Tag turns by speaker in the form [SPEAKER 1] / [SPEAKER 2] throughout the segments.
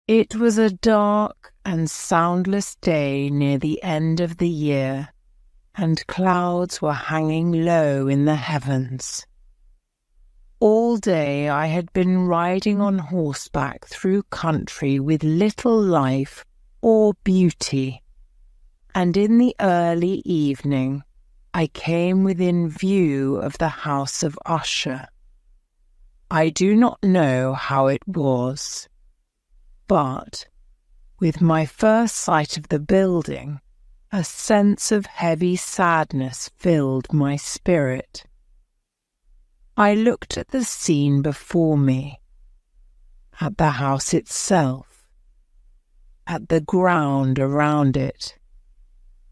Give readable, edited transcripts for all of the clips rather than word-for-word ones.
[SPEAKER 1] It was a dark and soundless day near the end of the year, and clouds were hanging low in the heavens. All day I had been riding on horseback through country with little life or beauty, and in the early evening I came within view of the house of Usher. I do not know how it was, but with my first sight of the building, a sense of heavy sadness filled my spirit. I looked at the scene before me, at the house itself, at the ground around it,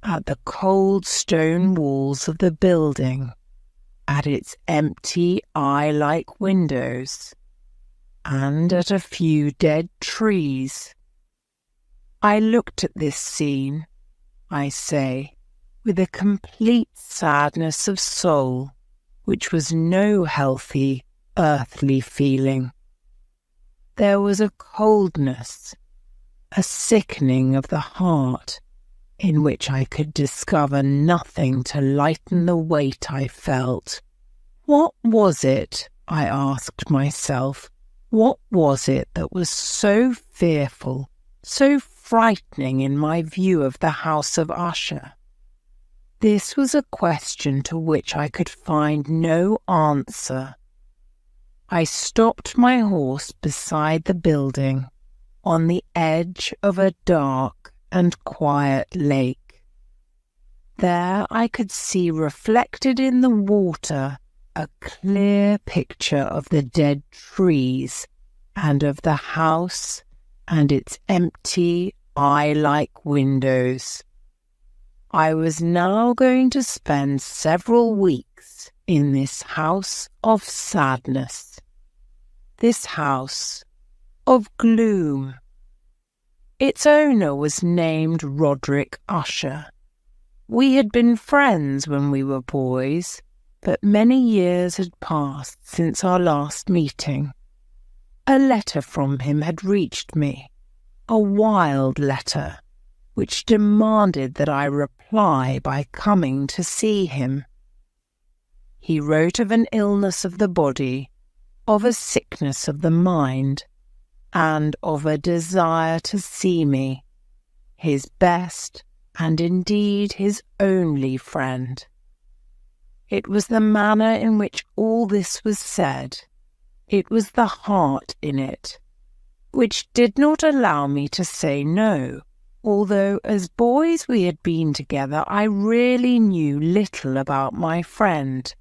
[SPEAKER 1] at the cold stone walls of the building, at its empty eye-like windows, and at a few dead trees. I looked at this scene, I say, with a complete sadness of soul, which was no healthy, earthly feeling. There was a coldness, a sickening of the heart, in which I could discover nothing to lighten the weight I felt. What was it, I asked myself, what was it that was so fearful, so frightening in my view of the house of Usher? This was a question to which I could find no answer. I stopped my horse beside the building, on the edge of a dark and quiet lake. There I could see reflected in the water a clear picture of the dead trees and of the house and its empty eye-like windows. I was now going to spend several weeks in this house of sadness, this house of gloom. Its owner was named Roderick Usher. We had been friends when we were boys, but many years had passed since our last meeting. A letter from him had reached me, a wild letter, which demanded that I reply by coming to see him. He wrote of an illness of the body, of a sickness of the mind, and of a desire to see me, his best and indeed his only friend. It was the manner in which all this was said, it was the heart in it, which did not allow me to say no, although as boys we had been together I really knew little about my friend.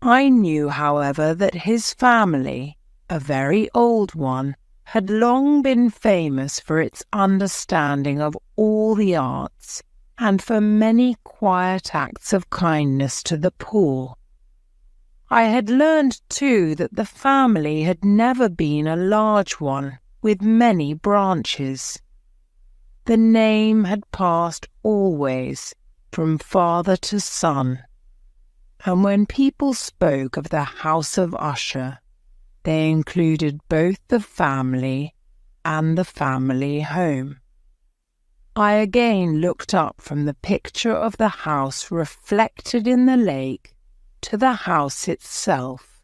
[SPEAKER 1] I knew, however, that his family, a very old one, had long been famous for its understanding of all the arts and for many quiet acts of kindness to the poor. I had learned, too, that the family had never been a large one with many branches. The name had passed always from father to son, and when people spoke of the house of Usher, they included both the family and the family home. I again looked up from the picture of the house reflected in the lake to the house itself.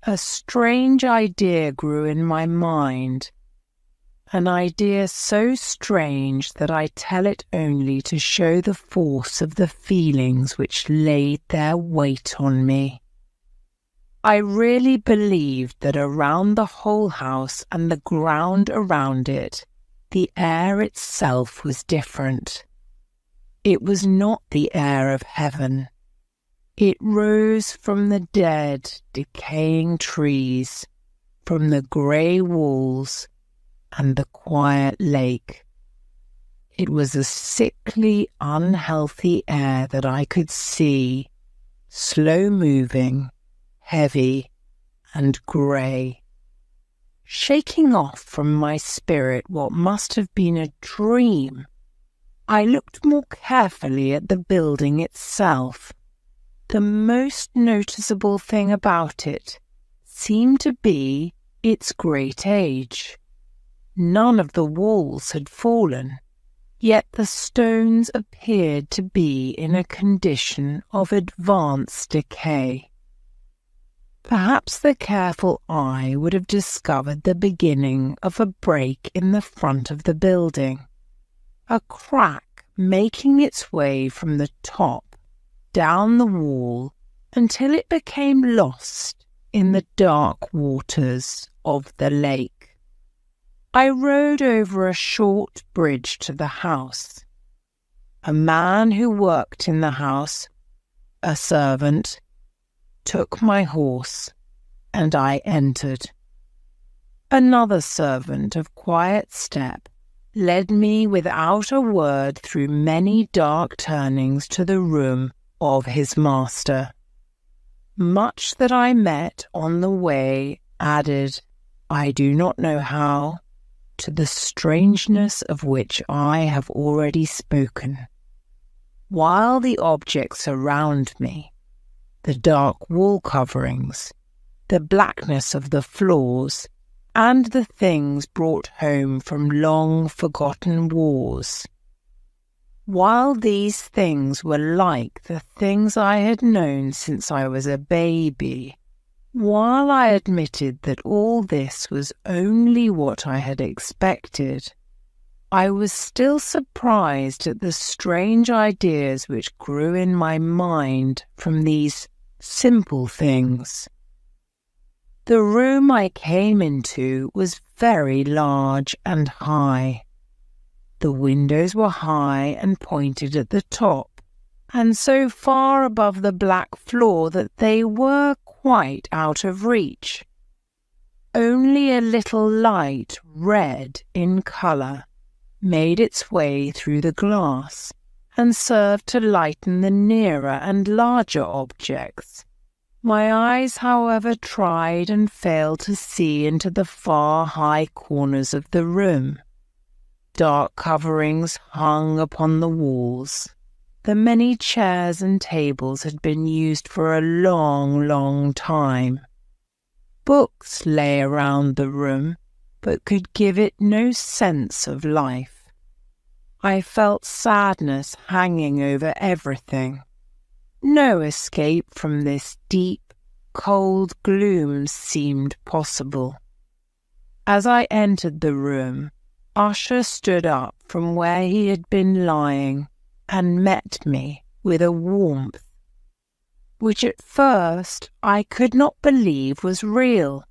[SPEAKER 1] A strange idea grew in my mind, an idea so strange that I tell it only to show the force of the feelings which laid their weight on me. I really believed that around the whole house and the ground around it, the air itself was different. It was not the air of heaven. It rose from the dead, decaying trees, from the grey walls and the quiet lake. It was a sickly, unhealthy air that I could see, slow-moving, heavy and grey. Shaking off from my spirit what must have been a dream, I looked more carefully at the building itself. The most noticeable thing about it seemed to be its great age. None of the walls had fallen, yet the stones appeared to be in a condition of advanced decay. Perhaps the careful eye would have discovered the beginning of a break in the front of the building, a crack making its way from the top down the wall until it became lost in the dark waters of the lake. I rode over a short bridge to the house. A man who worked in the house, a servant, took my horse, and I entered. Another servant of quiet step led me without a word through many dark turnings to the room of his master. Much that I met on the way added, I do not know how, to the strangeness of which I have already spoken. While the objects around me, the dark wall coverings, the blackness of the floors, and the things brought home from long forgotten wars, while these things were like the things I had known since I was a baby, while I admitted that all this was only what I had expected, I was still surprised at the strange ideas which grew in my mind from these simple things. The room I came into was very large and high. The windows were high and pointed at the top, and so far above the black floor that they were quite out of reach. Only a little light, red in colour, made its way through the glass and served to lighten the nearer and larger objects. My eyes, however, tried and failed to see into the far high corners of the room. Dark coverings hung upon the walls. The many chairs and tables had been used for a long, long time. Books lay around the room, but could give it no sense of life. I felt sadness hanging over everything. No escape from this deep, cold gloom seemed possible. As I entered the room, Usher stood up from where he had been lying and met me with a warmth, which at first I could not believe was real.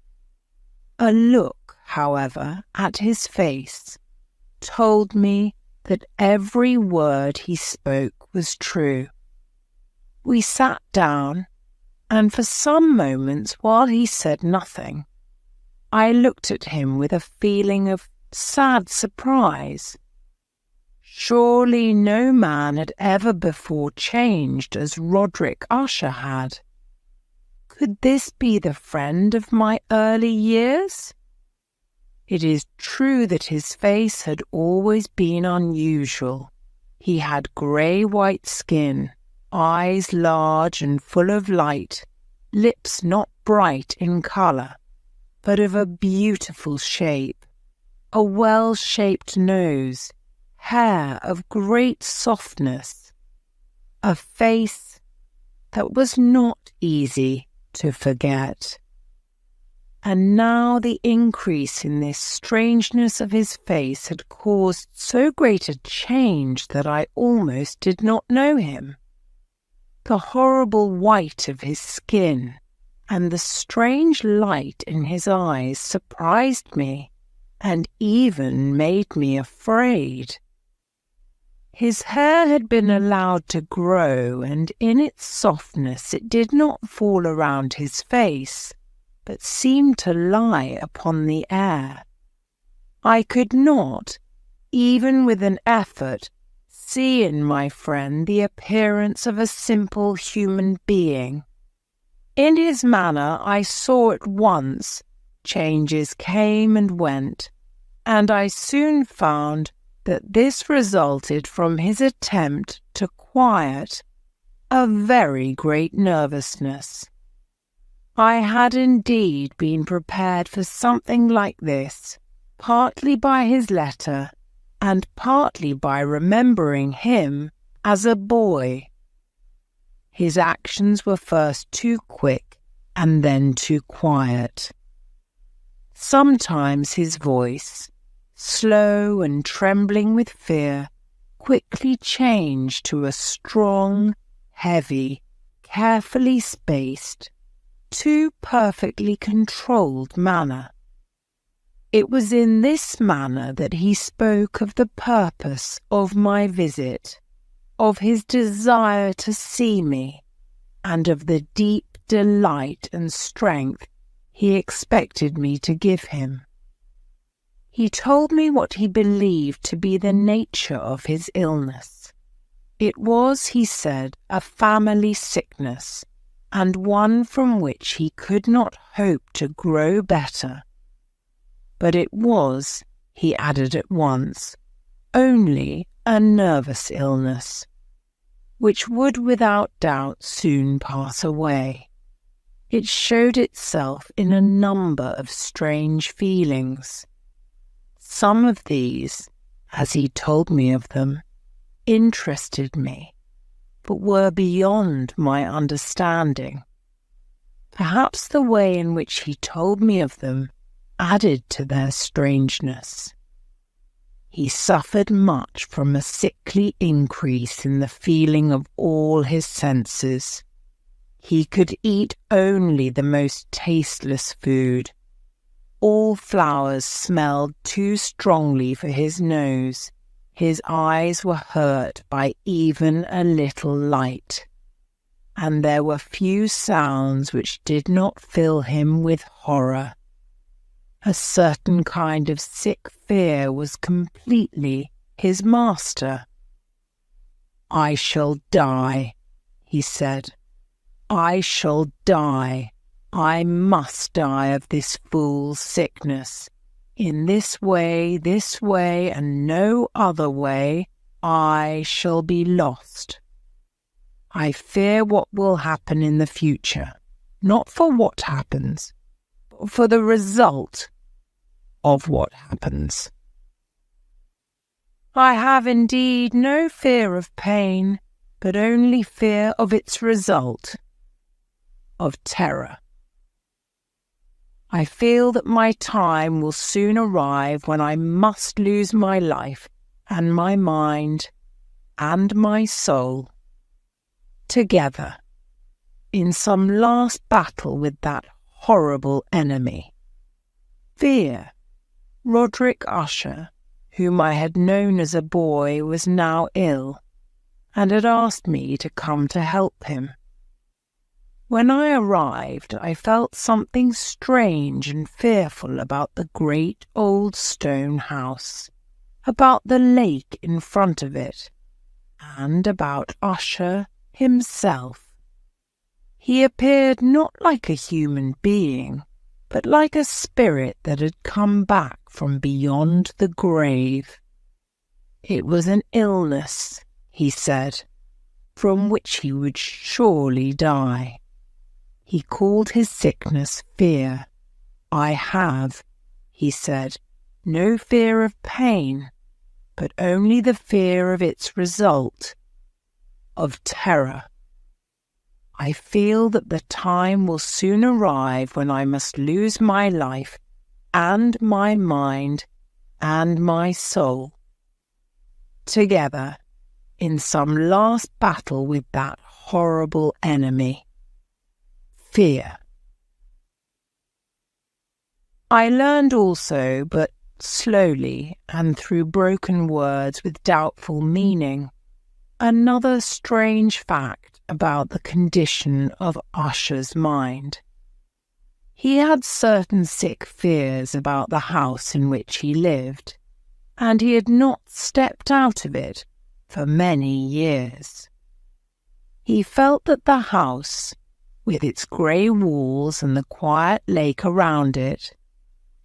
[SPEAKER 1] A look, however, at his face told me that every word he spoke was true. We sat down, and for some moments, while he said nothing, I looked at him with a feeling of sad surprise. Surely no man had ever before changed as Roderick Usher had. Could this be the friend of my early years? It is true that his face had always been unusual. He had grey-white skin, eyes large and full of light, lips not bright in colour, but of a beautiful shape, a well-shaped nose, hair of great softness, a face that was not easy to forget. And now the increase in this strangeness of his face had caused so great a change that I almost did not know him. The horrible white of his skin and the strange light in his eyes surprised me and even made me afraid. His hair had been allowed to grow, and in its softness it did not fall around his face, but seemed to lie upon the air. I could not, even with an effort, see in my friend the appearance of a simple human being. In his manner I saw at once changes came and went, and I soon found that this resulted from his attempt to quiet a very great nervousness. I had indeed been prepared for something like this, partly by his letter and partly by remembering him as a boy. His actions were first too quick and then too quiet. Sometimes his voice, slow and trembling with fear, quickly changed to a strong, heavy, carefully spaced, too perfectly controlled manner. It was in this manner that he spoke of the purpose of my visit, of his desire to see me, and of the deep delight and strength he expected me to give him. He told me what he believed to be the nature of his illness. It was, he said, a family sickness, and one from which he could not hope to grow better. But it was, he added at once, only a nervous illness, which would without doubt soon pass away. It showed itself in a number of strange feelings. Some of these, as he told me of them, interested me, but were beyond my understanding. Perhaps the way in which he told me of them added to their strangeness. He suffered much from a sickly increase in the feeling of all his senses. He could eat only the most tasteless food. All flowers smelled too strongly for his nose. His eyes were hurt by even a little light, and there were few sounds which did not fill him with horror. A certain kind of sick fear was completely his master. "I shall die," he said. "I shall die. I must die of this fool's sickness. In this way, and no other way, I shall be lost. I fear what will happen in the future, not for what happens, but for the result of what happens. I have indeed no fear of pain, but only fear of its result, of terror. I feel that my time will soon arrive when I must lose my life and my mind and my soul together in some last battle with that horrible enemy. Fear. Roderick Usher, whom I had known as a boy, was now ill, and had asked me to come to help him. When I arrived, I felt something strange and fearful about the great old stone house, about the lake in front of it, and about Usher himself. He appeared not like a human being, but like a spirit that had come back from beyond the grave. It was an illness, he said, from which he would surely die. He called his sickness fear. I have, he said, no fear of pain, but only the fear of its result, of terror. I feel that the time will soon arrive when I must lose my life and my mind and my soul together in some last battle with that horrible enemy. Fear. I learned also, but slowly and through broken words with doubtful meaning, another strange fact about the condition of Usher's mind. He had certain sick fears about the house in which he lived, and he had not stepped out of it for many years. He felt that the house, with its grey walls and the quiet lake around it,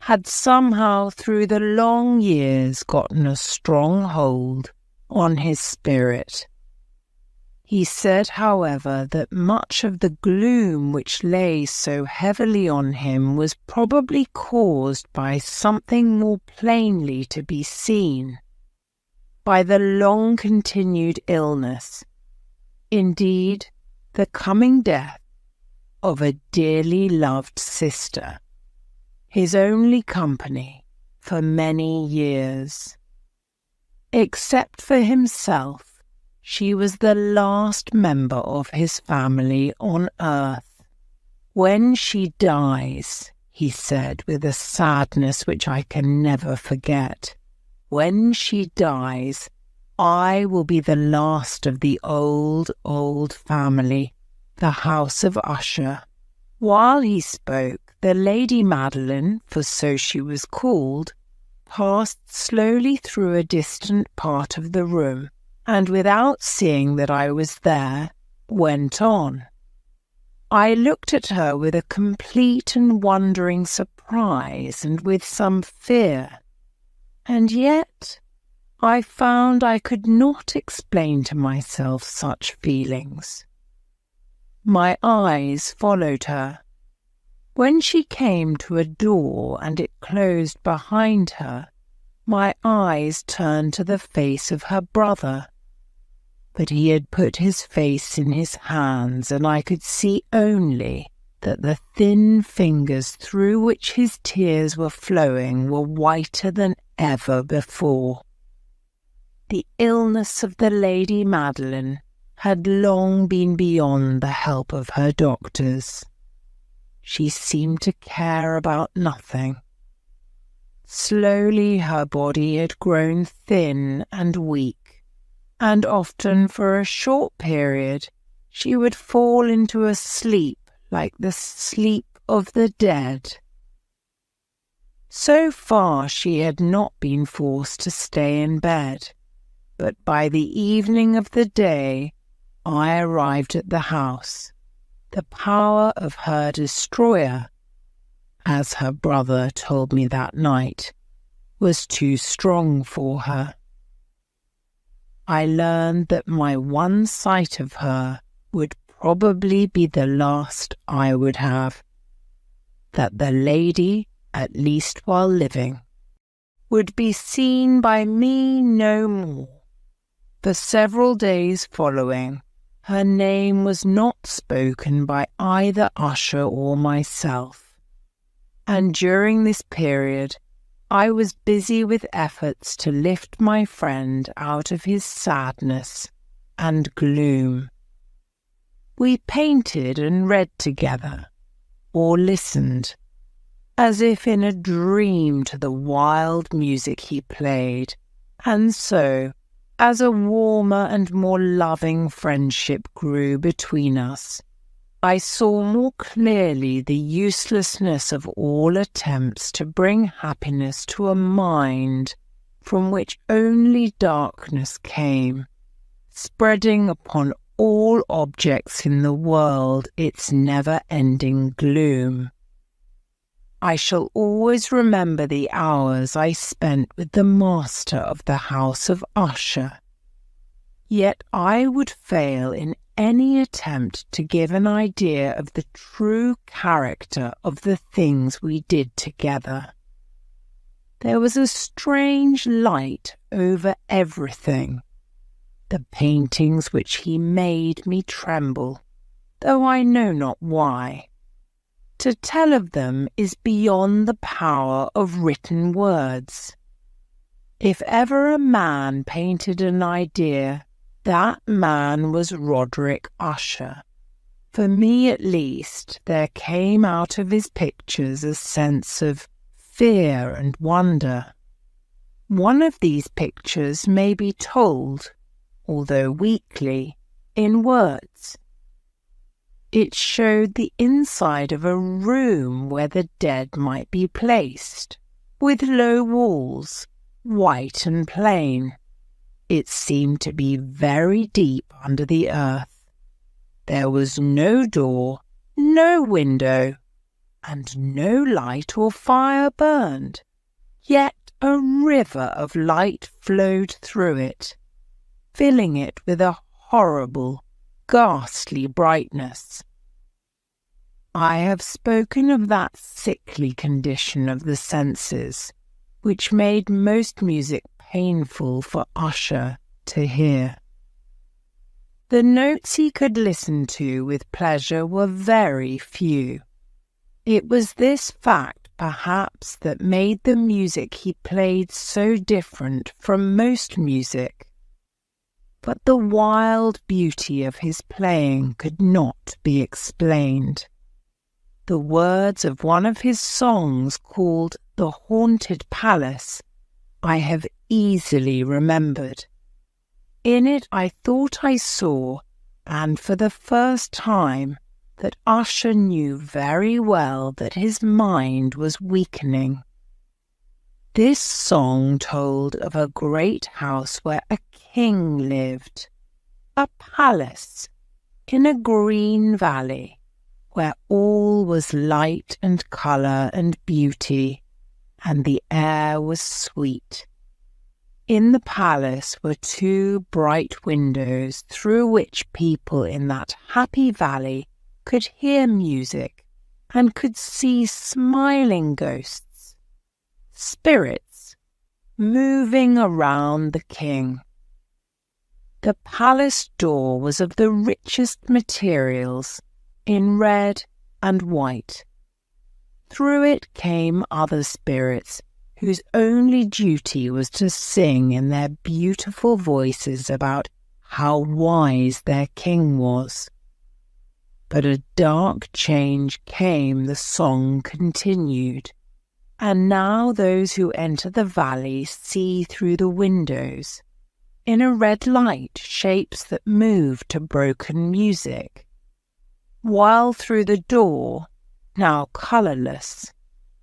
[SPEAKER 1] had somehow through the long years gotten a strong hold on his spirit. He said, however, that much of the gloom which lay so heavily on him was probably caused by something more plainly to be seen, by the long-continued illness, indeed, the coming death of a dearly loved sister, his only company for many years. Except for himself, she was the last member of his family on earth. When she dies, he said with a sadness which I can never forget, when she dies, I will be the last of the old family, the house of Usher. While he spoke, the Lady Madeline, for so she was called, passed slowly through a distant part of the room, and without seeing that I was there, went on. I looked at her with a complete and wondering surprise and with some fear, and yet I found I could not explain to myself such feelings. My eyes followed her. When she came to a door and it closed behind her, my eyes turned to the face of her brother. But he had put his face in his hands, and I could see only that the thin fingers through which his tears were flowing were whiter than ever before. The illness of the Lady Madeline had long been beyond the help of her doctors. She seemed to care about nothing. Slowly her body had grown thin and weak, and often for a short period she would fall into a sleep like the sleep of the dead. So far she had not been forced to stay in bed, but by the evening of the day I arrived at the house. The power of her destroyer, as her brother told me that night, was too strong for her. I learned that my one sight of her would probably be the last I would have, that the lady, at least while living, would be seen by me no more. For several days following, her name was not spoken by either Usher or myself, and during this period I was busy with efforts to lift my friend out of his sadness and gloom. We painted and read together, or listened, as if in a dream, to the wild music he played, and so, as a warmer and more loving friendship grew between us, I saw more clearly the uselessness of all attempts to bring happiness to a mind from which only darkness came, spreading upon all objects in the world its never-ending gloom. I shall always remember the hours I spent with the master of the house of Usher. Yet I would fail in any attempt to give an idea of the true character of the things we did together. There was a strange light over everything. The paintings which he made me tremble, though I know not why. To tell of them is beyond the power of written words. If ever a man painted an idea, that man was Roderick Usher. For me, at least, there came out of his pictures a sense of fear and wonder. One of these pictures may be told, although weakly, in words. It showed the inside of a room where the dead might be placed, with low walls, white and plain. It seemed to be very deep under the earth. There was no door, no window, and no light or fire burned. Yet a river of light flowed through it, filling it with a horrible, ghastly brightness. I have spoken of that sickly condition of the senses, which made most music painful for Usher to hear. The notes he could listen to with pleasure were very few. It was this fact, perhaps, that made the music he played so different from most music. But the wild beauty of his playing could not be explained. The words of one of his songs, called "The Haunted Palace," I have easily remembered. In it I thought I saw, and for the first time, that Usher knew very well that his mind was weakening. This song told of a great house where a king lived, a palace in a green valley, where all was light and colour and beauty, and the air was sweet. In the palace were 2 bright windows through which people in that happy valley could hear music and could see smiling ghosts, spirits, moving around the king. The palace door was of the richest materials, in red and white. Through it came other spirits, whose only duty was to sing in their beautiful voices about how wise their king was. But a dark change came, the song continued, and now those who enter the valley see through the windows, in a red light, shapes that move to broken music, while through the door, now colourless,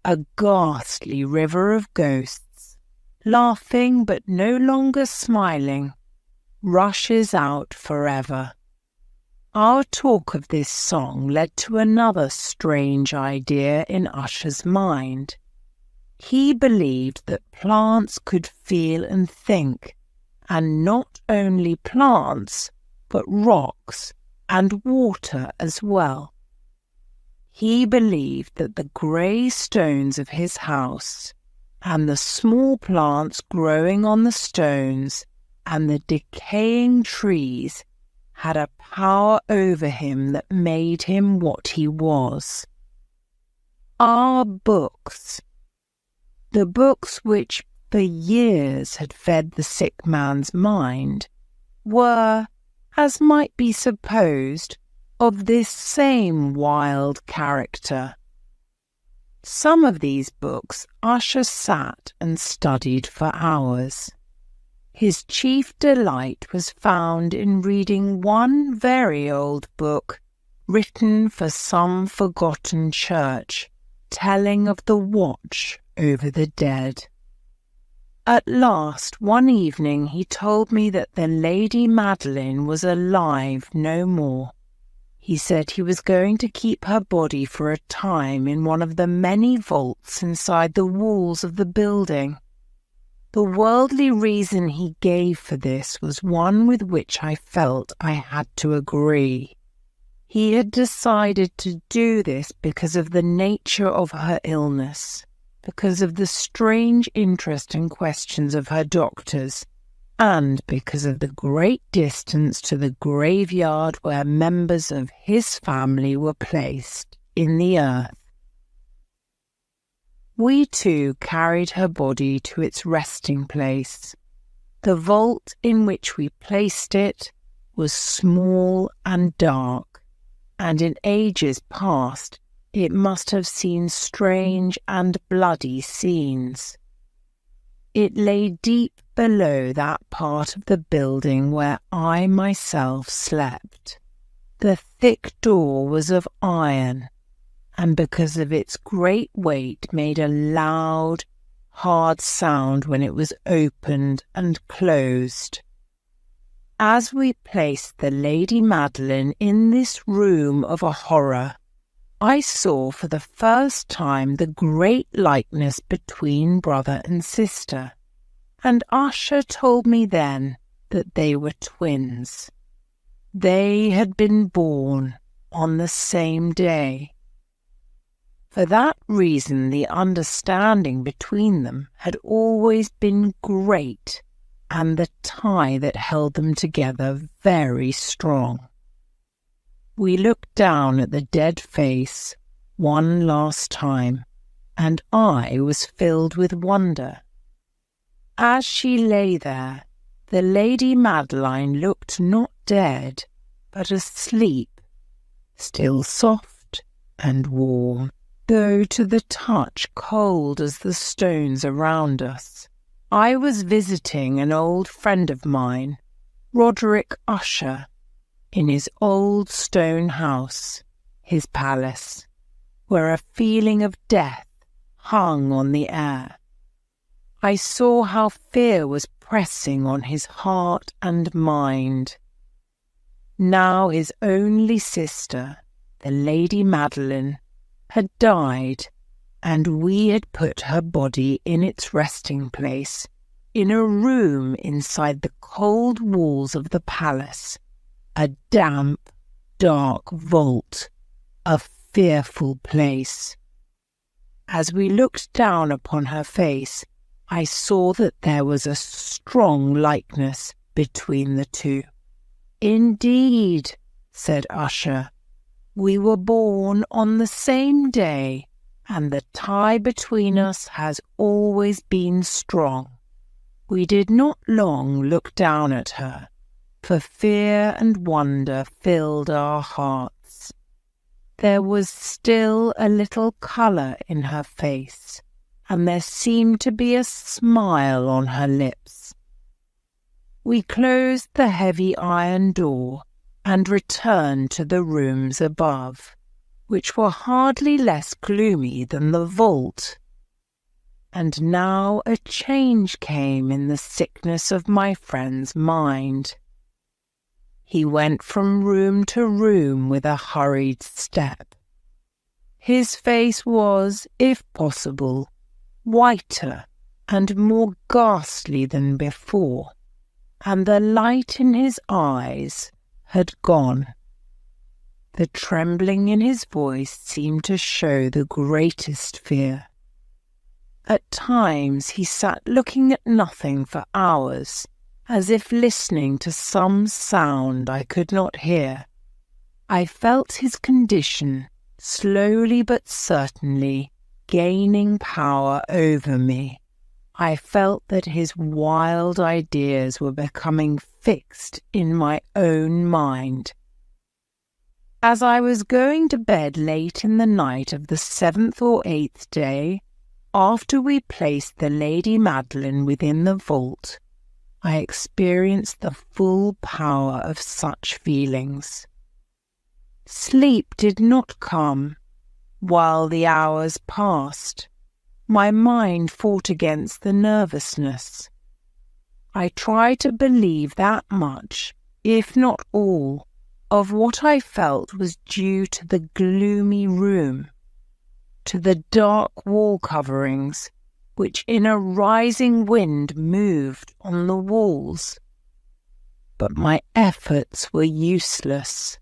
[SPEAKER 1] a ghastly river of ghosts, laughing but no longer smiling, rushes out forever. Our talk of this song led to another strange idea in Usher's mind. He believed that plants could feel and think, and not only plants, but rocks and water as well. He believed that the grey stones of his house, and the small plants growing on the stones, and the decaying trees had a power over him that made him what he was. Our books, the books which for years had fed the sick man's mind, were, as might be supposed, of this same wild character. Some of these books Usher sat and studied for hours. His chief delight was found in reading one very old book written for some forgotten church, telling of the watch over the dead. At last, one evening, he told me that the Lady Madeline was alive no more. He said he was going to keep her body for a time in one of the many vaults inside the walls of the building. The worldly reason he gave for this was one with which I felt I had to agree. He had decided to do this because of the nature of her illness, because of the strange interest and questions of her doctors, and because of the great distance to the graveyard where members of his family were placed in the earth. We too carried her body to its resting place. The vault in which we placed it was small and dark, and in ages past it must have seen strange and bloody scenes. It lay deep below that part of the building where I myself slept. The thick door was of iron, and because of its great weight made a loud, hard sound when it was opened and closed. As we placed the Lady Madeline in this room of a horror, I saw for the first time the great likeness between brother and sister, and Usher told me then that they were twins. They had been born on the same day. For that reason, the understanding between them had always been great, and the tie that held them together very strong. We looked down at the dead face one last time, and I was filled with wonder. As she lay there, the Lady Madeline looked not dead, but asleep, still soft and warm, though to the touch cold as the stones around us. I was visiting an old friend of mine, Roderick Usher, in his old stone house, his palace, where a feeling of death hung on the air. I saw how fear was pressing on his heart and mind. Now his only sister, the Lady Madeline, had died, and we had put her body in its resting place in a room inside the cold walls of the palace, a damp, dark vault, a fearful place. As we looked down upon her face, I saw that there was a strong likeness between the two. "Indeed," said Usher, "we were born on the same day, and the tie between us has always been strong." We did not long look down at her, for fear and wonder filled our hearts. There was still a little colour in her face, and there seemed to be a smile on her lips. We closed the heavy iron door and returned to the rooms above, which were hardly less gloomy than the vault. And now a change came in the sickness of my friend's mind. He went from room to room with a hurried step. His face was, if possible, whiter and more ghastly than before, and the light in his eyes had gone. The trembling in his voice seemed to show the greatest fear. At times he sat looking at nothing for hours, as if listening to some sound I could not hear. I felt his condition, slowly but certainly, gaining power over me. I felt that his wild ideas were becoming fixed in my own mind. As I was going to bed late in the night of the 7th or 8th day, after we placed the Lady Madeline within the vault, I experienced the full power of such feelings. Sleep did not come. While the hours passed, my mind fought against the nervousness. I tried to believe that much, if not all, of what I felt was due to the gloomy room, to the dark wall coverings, which in a rising wind moved on the walls. But my efforts were useless.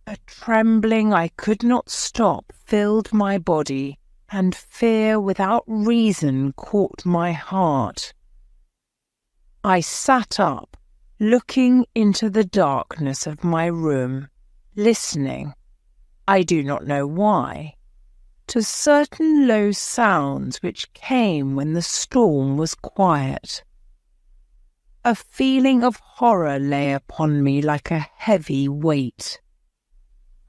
[SPEAKER 1] A trembling I could not stop filled my body, and fear without reason caught my heart. I sat up, looking into the darkness of my room, listening, I do not know why, to certain low sounds which came when the storm was quiet. A feeling of horror lay upon me like a heavy weight.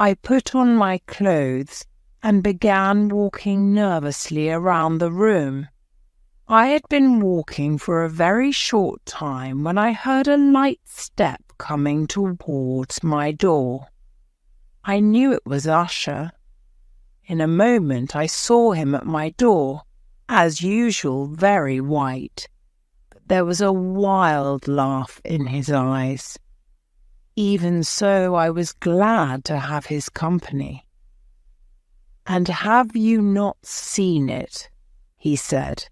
[SPEAKER 1] I put on my clothes and began walking nervously around the room. I had been walking for a very short time when I heard a light step coming towards my door. I knew it was Usher. In a moment I saw him at my door, as usual very white, but there was a wild laugh in his eyes. Even so, I was glad to have his company. "And have you not seen it?" he said.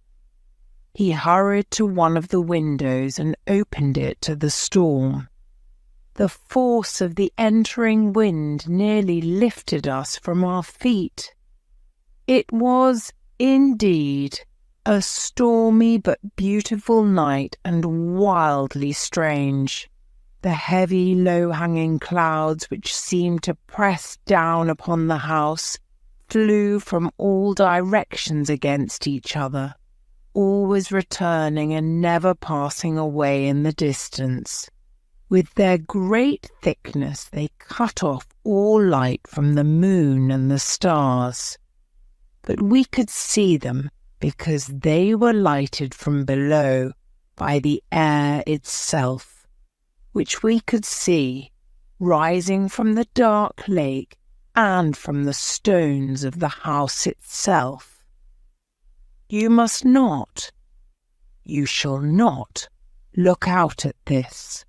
[SPEAKER 1] He hurried to one of the windows and opened it to the storm. The force of the entering wind nearly lifted us from our feet. It was, indeed, a stormy but beautiful night and wildly strange. The heavy, low-hanging clouds which seemed to press down upon the house flew from all directions against each other, always returning and never passing away in the distance. With their great thickness they cut off all light from the moon and the stars. But we could see them because they were lighted from below by the air itself, which we could see rising from the dark lake and from the stones of the house itself. You must not, you shall not, look out at this,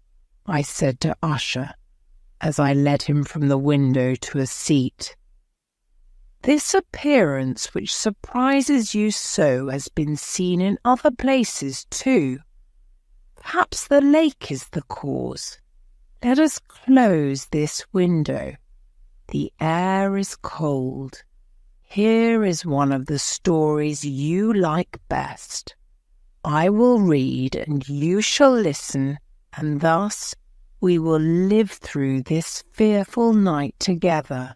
[SPEAKER 1] I said to Usher, as I led him from the window to a seat. This appearance which surprises you so has been seen in other places too. Perhaps the lake is the cause. Let us close this window. The air is cold. Here is one of the stories you like best. I will read and you shall listen, and thus we will live through this fearful night together.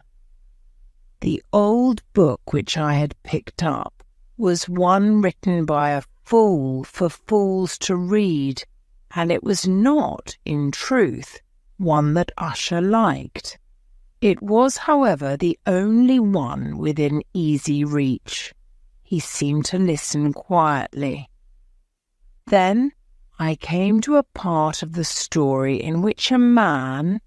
[SPEAKER 1] The old book which I had picked up was one written by a fool for fools to read, and it was not, in truth, one that Usher liked. It was, however, the only one within easy reach. He seemed to listen quietly. Then I came to a part of the story in which a man,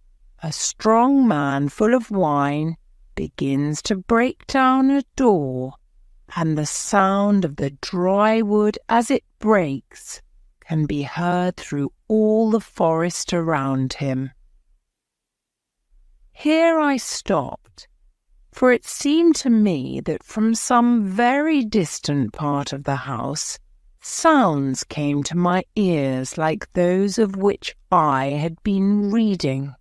[SPEAKER 1] a strong man full of wine, begins to break down a door, and the sound of the dry wood as it breaks can be heard through all the forest around him. Here I stopped, for it seemed to me that from some very distant part of the house sounds came to my ears like those of which I had been reading.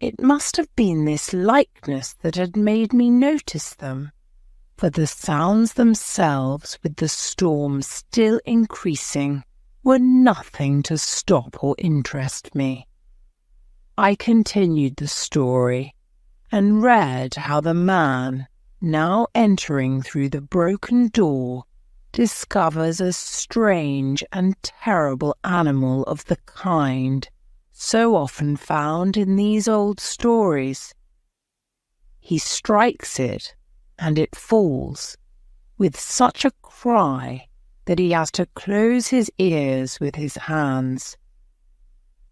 [SPEAKER 1] It must have been this likeness that had made me notice them, for the sounds themselves, with the storm still increasing, were nothing to stop or interest me. I continued the story, and read how the man, now entering through the broken door, discovers a strange and terrible animal of the kind so often found in these old stories. He strikes it, and it falls, with such a cry that he has to close his ears with his hands.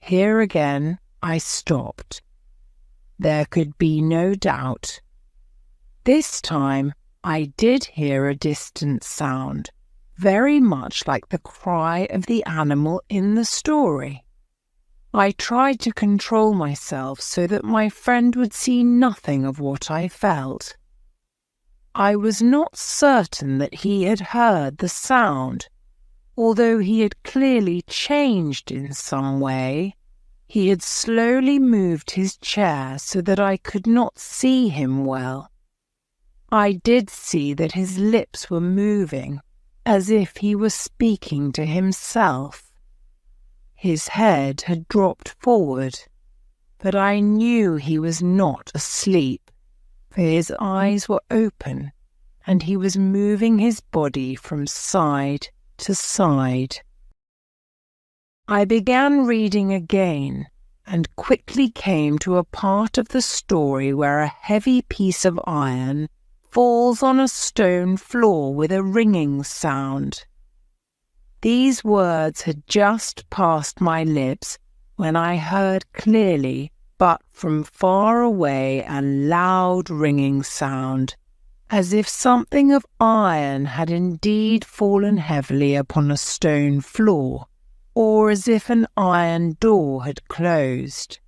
[SPEAKER 1] Here again I stopped. There could be no doubt. This time I did hear a distant sound, very much like the cry of the animal in the story. I tried to control myself so that my friend would see nothing of what I felt. I was not certain that he had heard the sound, although he had clearly changed in some way. He had slowly moved his chair so that I could not see him well. I did see that his lips were moving, as if he were speaking to himself. His head had dropped forward, but I knew he was not asleep, for his eyes were open, and he was moving his body from side to side. I began reading again, and quickly came to a part of the story where a heavy piece of iron falls on a stone floor with a ringing sound. These words had just passed my lips when I heard clearly, but from far away, a loud ringing sound, as if something of iron had indeed fallen heavily upon a stone floor, or as if an iron door had closed.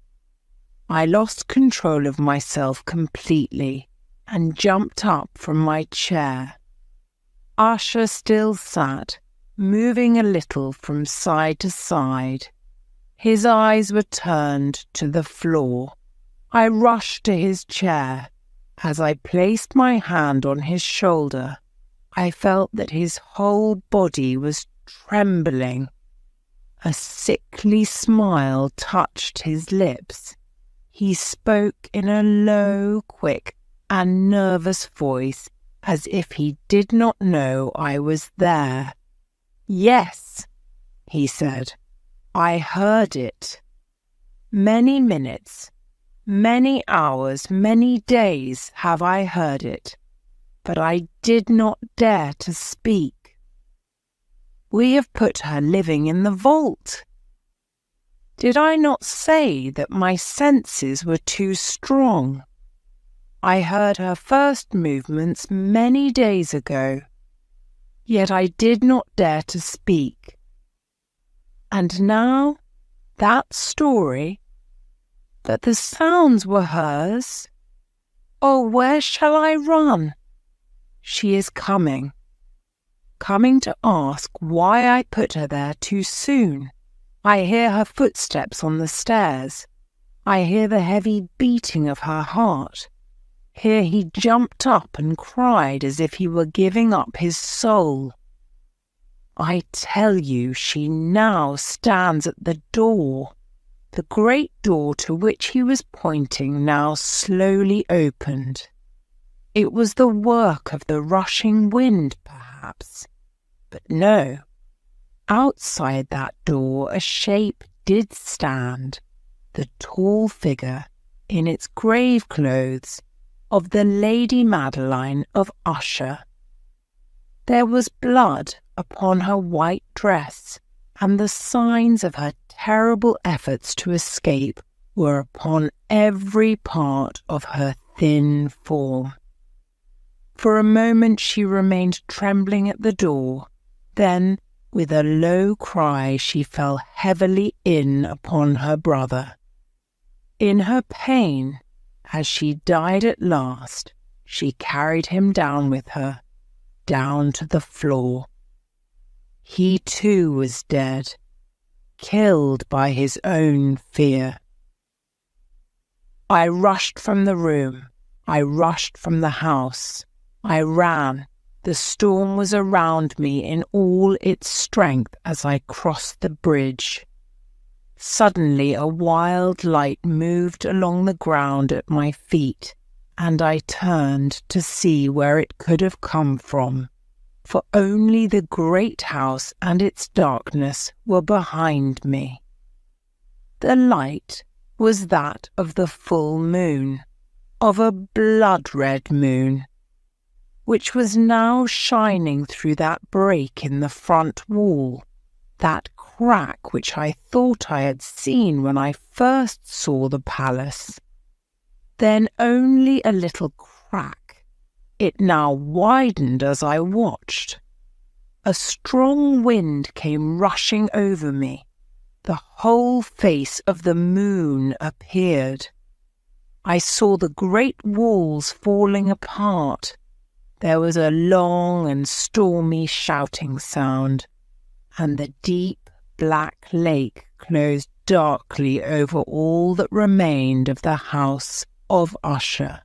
[SPEAKER 1] I lost control of myself completely, and jumped up from my chair. Usher still sat, moving a little from side to side. His eyes were turned to the floor. I rushed to his chair. As I placed my hand on his shoulder, I felt that his whole body was trembling. A sickly smile touched his lips. He spoke in a low, quick, and nervous voice, as if he did not know I was there. "Yes," he said, "I heard it. Many minutes, many hours, many days have I heard it, but I did not dare to speak. We have put her living in the vault. Did I not say that my senses were too strong? I heard her first movements many days ago, yet I did not dare to speak. And now, that story, that the sounds were hers. Oh, where shall I run? She is coming to ask why I put her there too soon. I hear her footsteps on the stairs. I hear the heavy beating of her heart. Here he jumped up and cried as if he were giving up his soul. I tell you, she now stands at the door. The great door to which he was pointing now slowly opened. It was the work of the rushing wind, perhaps. But no. Outside that door a shape did stand, the tall figure, in its grave clothes, of the Lady Madeline of Usher. There was blood upon her white dress, and the signs of her terrible efforts to escape were upon every part of her thin form. For a moment she remained trembling at the door. Then, with a low cry, she fell heavily in upon her brother. In her pain, as she died at last, she carried him down with her, down to the floor. He too was dead, killed by his own fear. I rushed from the room. I rushed from the house. I ran. The storm was around me in all its strength as I crossed the bridge. Suddenly a wild light moved along the ground at my feet, and I turned to see where it could have come from, for only the great house and its darkness were behind me. The light was that of the full moon, of a blood-red moon, which was now shining through that break in the front wall, that crack which I thought I had seen when I first saw the palace. Then only a little crack. It now widened as I watched. A strong wind came rushing over me. The whole face of the moon appeared. I saw the great walls falling apart. There was a long and stormy shouting sound, and the deep black lake closed darkly over all that remained of the house of Usher.